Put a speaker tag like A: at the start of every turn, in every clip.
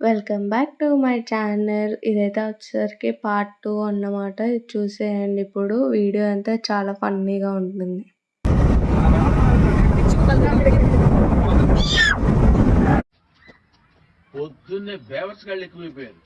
A: Welcome back to my channel. ఇదైతే వచ్చేసరికి part 2 అన్నమాట. ఇది చూసేయండి. ఇప్పుడు వీడియో అంతా చాలా ఫన్నీగా ఉంటుంది.
B: పొద్దున్నే బేవర్స్ గాళ్ళు ఎక్కువైపోయారు.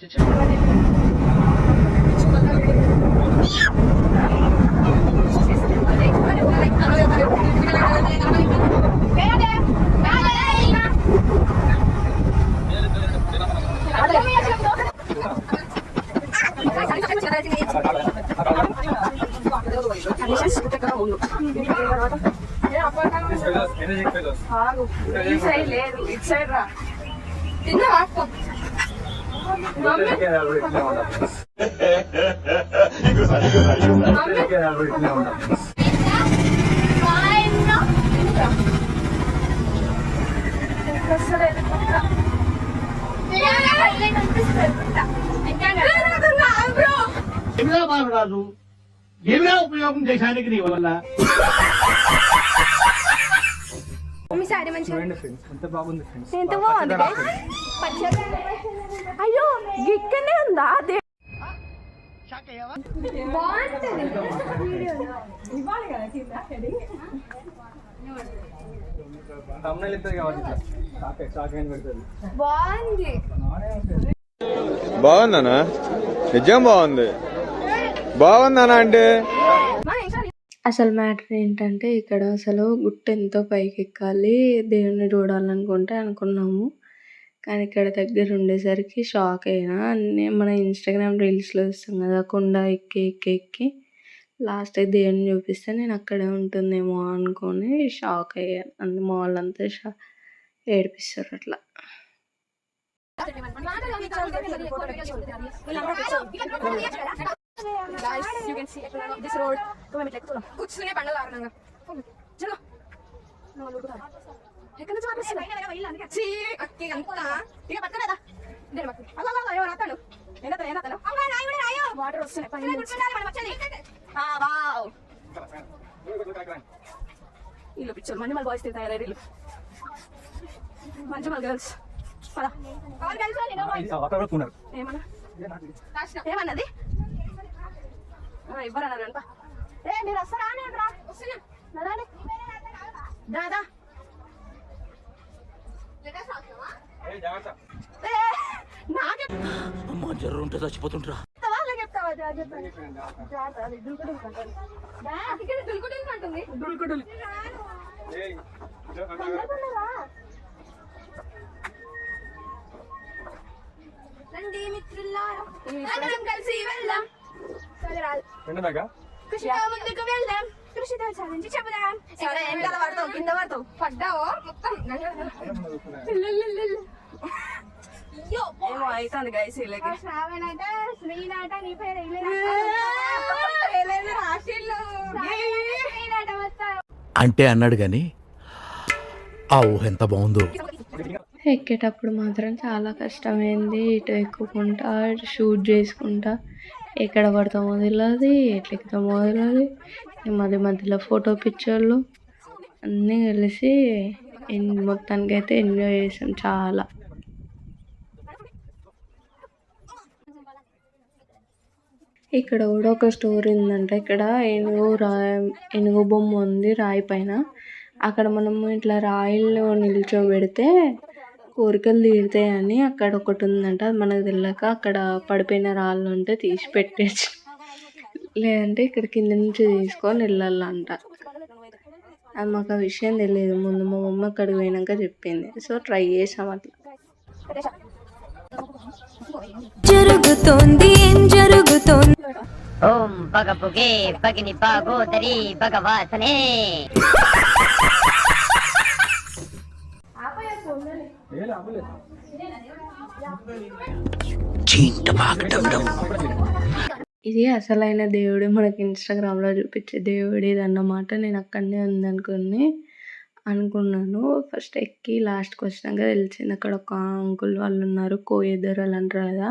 B: రాజు ఏమిరా ఉపయోగం దేశానికి నీ వల్ల?
A: అయ్యో ఇక్కడనే ఉందా?
C: బాగుందనా? నిజం బాగుంది. బాగుందనా అంటే
A: అసలు మ్యాటర్ ఏంటంటే ఇక్కడ అసలు గుట్ట ఎంతో పైకి ఎక్కాలి, దేవుణ్ణి చూడాలనుకుంటే అనుకున్నాము. కానీ ఇక్కడ దగ్గర ఉండేసరికి షాక్ అయినా. అన్నీ మన ఇన్స్టాగ్రామ్ రీల్స్లో వస్తాం కదా, కొండ ఎక్కి ఎక్కి ఎక్కి లాస్ట్ దేవుని చూపిస్తే నేను అక్కడే ఉంటుందేమో అనుకొని షాక్ అయ్యాను. మా వాళ్ళంతా ఏడిపిస్తారు అట్లా. Guys, you can see this road. కూర్చునే బండలు ఆగనంగా చలో ఎక్కడ నుంచి అక్కి అంతా ఇక పక్కనేదా అలా రాతాడు వాటర్ వస్తున్నాయి. వీళ్ళు పిచ్చోళ్ళు మంజుమల్ బాయ్స్ తయారయ్యారు. మంజుమల్ గర్ల్స్ ఏమన్నది ఇవ్వరన్నారు కనుక మీరు వస్తారా? దాదా
B: జర్రుంటే చచ్చిపోతుంటా.
A: రండి మిత్రులారా కలిసి వెళ్దాం. ముందుకు వెళ్దాం. కృషితో సాధించి చెబుదాం. వెనకాల పడతావు, కింద పడతావు, పడ్డావో మొత్తం ఏమో అవుతుంది గైస్.
B: అంటే అన్నాడు గాని ఆ ఊహ ఎంత బాగుందో.
A: ఎక్కేటప్పుడు మాత్రం చాలా కష్టమైంది. ఇటు ఎక్కుకుంటా షూట్ చేసుకుంటా ఎక్కడ పడతామో తెలియదు, ఎట్లా ఎక్కుతామో తెలియదు. మధ్య మధ్యలో ఫోటో పిక్చర్లు అన్నీ కలిసి మొత్తానికి అయితే ఎంజాయ్ చేసాం చాలా. ఇక్కడ కూడా ఒక స్టోరీ ఉందంట. ఇక్కడ ఏనుగు బొమ్మ ఉంది రాయి పైన. అక్కడ మనము ఇట్లా రాయిల్లో నిల్చోబెడితే కోరికలు తీరుతాయని అక్కడ ఒకటి ఉందంట. అది మనకు తెలియక అక్కడ పడిపోయిన రాళ్ళు ఉంటే తీసి పెట్టేసి, లేదంటే ఇక్కడ కింద నుంచి తీసుకొని వెళ్ళాలంట. అది మాకు ఆ విషయం తెలియదు. ముందు మా మమ్మ అక్కడికి పోయినాక చెప్పింది. సో ట్రై చేసాం అట్లా.
D: జరుగుతోంది ఏం జరుగుతోంది?
E: ఓం పగపుగే పగిని పాగోదరి భగవాసనే.
A: ఇది అసలైన దేవుడే మనకి ఇన్స్టాగ్రామ్లో చూపించే దేవుడు ఇది అన్నమాట. నేను అక్కడనే అనుకున్నాను. ఫస్ట్ ఎక్కి లాస్ట్కి వచ్చినాక తెలిసింది అక్కడ ఒక అంకుల్ వాళ్ళు ఉన్నారు, కోయిద్దరు అంటారు కదా,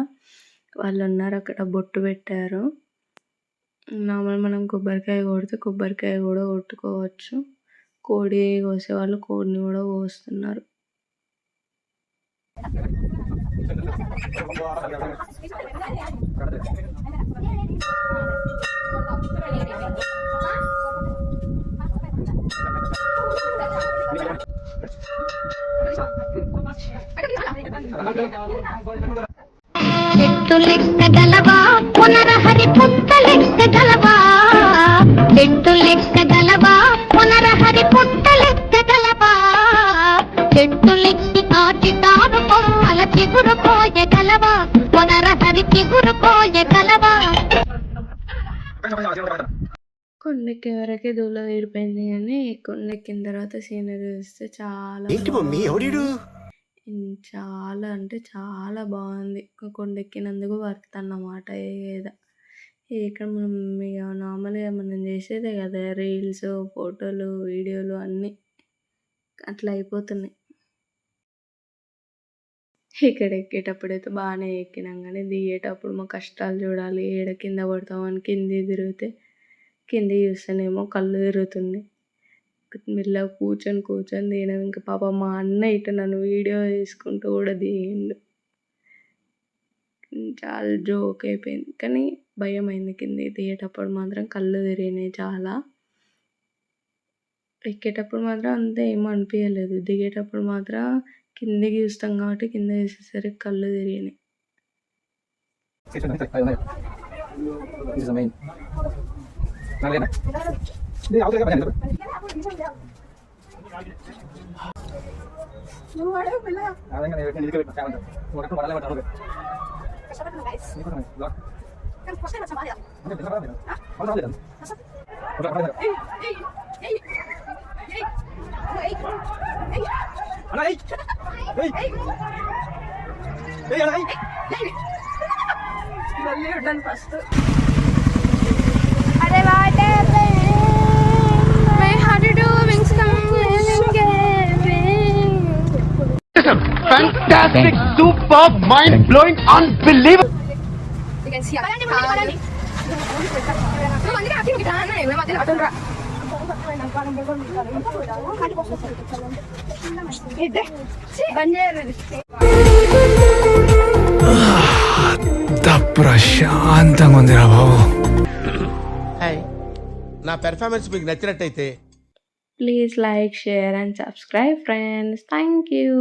A: వాళ్ళు ఉన్నారు. అక్కడ బొట్టు పెట్టారు. నార్మల్ మనం కొబ్బరికాయ కొడితే కొబ్బరికాయ కూడా కొట్టుకోవచ్చు. కోడి కోసేవాళ్ళు కోడిని కూడా కోస్తున్నారు.
D: చెట్టు లెక్కగలవా పునరహరి పుట్ట లెక్కగలవా చెట్టు లెక్కగలవా పునరహరి పుట్ట లెక్కగలవా చెట్టు లెక్కి ఆచితారు కొమ్మల చిగురు పోయగలవా పునరహరి చిగురు పోయగలవా
A: కొండెక్కే వరకే దూల తీరిపోయింది కానీ కొండెక్కిన తర్వాత సీనరీ చూస్తే చాలా చాలా అంటే చాలా బాగుంది. కొండెక్కినందుకు వర్త్ అన్నమాట. ఇక్కడ మనం ఇక నార్మల్గా మనం చేసేదే కదా, రీల్స్, ఫోటోలు, వీడియోలు అన్నీ అట్లా అయిపోతున్నాయి. ఇక్కడ ఎక్కేటప్పుడైతే బాగానే ఎక్కినాం కానీ దిగేటప్పుడు మా కష్టాలు చూడాలి. ఏడ కింద పడతామని కింది తిరిగితే కింది చూస్తేనేమో కళ్ళు తిరుగుతున్నాయి. మెల్లగా కూర్చొని దిగినాం. ఇంకా పాప మా అన్న ఇటు నన్ను వీడియో తీసుకుంటూ కూడా దిగిండు. చాలా జోక్ అయిపోయింది కానీ భయం అయింది. కింది దిగేటప్పుడు మాత్రం కళ్ళు తిరిగినాయి చాలా. ఎక్కేటప్పుడు మాత్రం అంత ఏం అనిపించలేదు. దిగేటప్పుడు మాత్రం కిందికి చూస్తాం కాబట్టి కింద చూసేసరికి కళ్ళు తిరిగినాయి.
B: Fantastic, superb, mind-blowing, unbelievable.
F: ప్రశాంతంగా ఉందిరా బాబు.
G: నా పెర్ఫార్మెన్స్ మీకు నచ్చినట్టయితే
A: please like, share and subscribe friends. Thank you.